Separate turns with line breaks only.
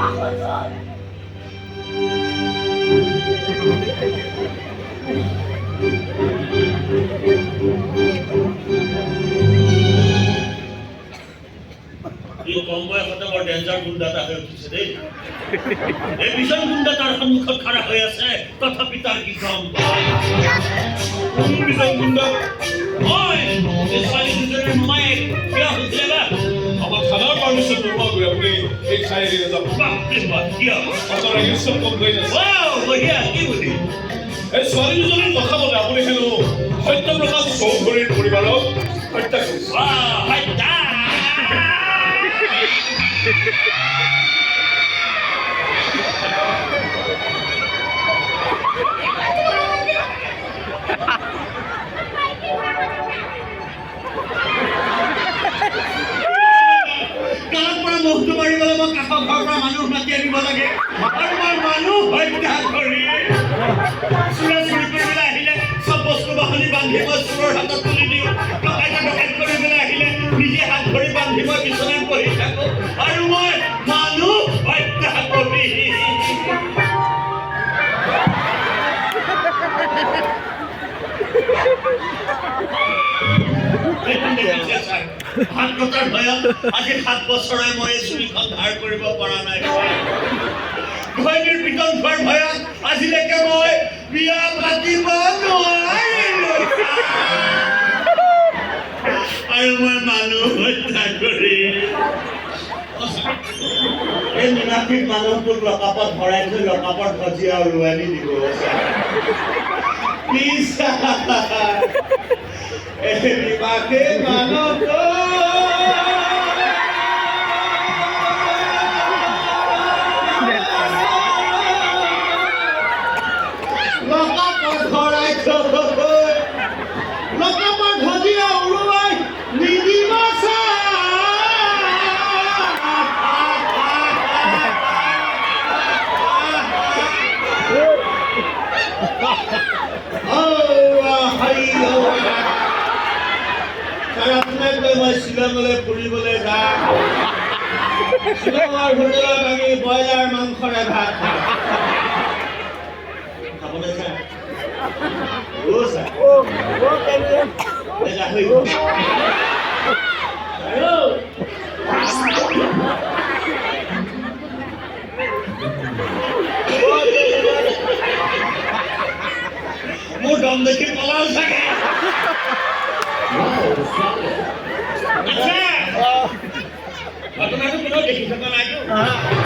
এই কম বয়সতে বৰ ডেঞ্জাৰ গুণ্ডা এটা হৈ উঠিছে দেই এই ভীষণ গুণ্ডা তাৰ সন্মুখত খাৰা হৈ আছে তথাপি তাৰ কি কাম ভীষণ গুণ্ডা মই এই ছোৱালী দুজনীৰ মামায়েক কিয় হৈছিলে বা
আমাৰ থানাৰ পাৰ্মিশ্যন নোপোৱাকৈ আপুনি এই ঠাই এৰি নাযাব
বাপৰে বাপ কিয়
আপোনাৰ ৰেজিষ্টাৰ কমপ্লেইন আছে
বঢ়িয়া কি বুলি
এই ছোৱালী দুজনীৰ কথা মতে আপুনি হেনো সত্যপ্ৰকাশ চৌধুৰীৰ পৰিবাৰক হত্যা কৰিছে
হত্যা মুখটো মাৰিবলৈ মই কাষৰ ঘৰৰ পৰা মানুহ মাতি আনিব লাগে আৰু মই মানুহ হত্যা কৰি চোৰা চুৰি কৰিবলৈ আহিলে চব বস্তু বাহনি বান্ধি মই চোৰৰ হাতত তুলি দিওঁ ডকাইতে ডকাইত কৰিবলৈ আহিলে নিজে হাত ধৰি বান্ধি মই বিচনাত বহি থাকোঁ আৰু মই মানুহ হত্যা কৰি হাত কটাৰ ভয়ত আজি 7 বছৰে মই চুৰিখন ধাৰ কৰিব পৰা নাই ঘৈণীৰ পিতন খোৱাৰ ভয়ত আজিলৈকে মই বিয়া পাতিব নোৱাৰিলো আৰু মই মানুহ হত্যা কৰি এই নিৰাশিক মানুহটোক লকাপত ভৰাই থৈ লকাপত ভজিয়া উৰুৱাই দিব এৰিবাকে মানৱ লকাপত ভৰাই থৈ লকাপত ভজিয়া উৰুৱাই নিদিব মই শ্বিলঙলৈ ফুৰিবলৈ যাম শ্বিলঙৰ হোটেলত আমি ব্ৰইলাৰ মাংসৰে ভাত খাম খাবলৈ চাই মোৰ দম দেখি পলাল চাগে ঘটনাটো কোনেও দেখি থকা নাইতো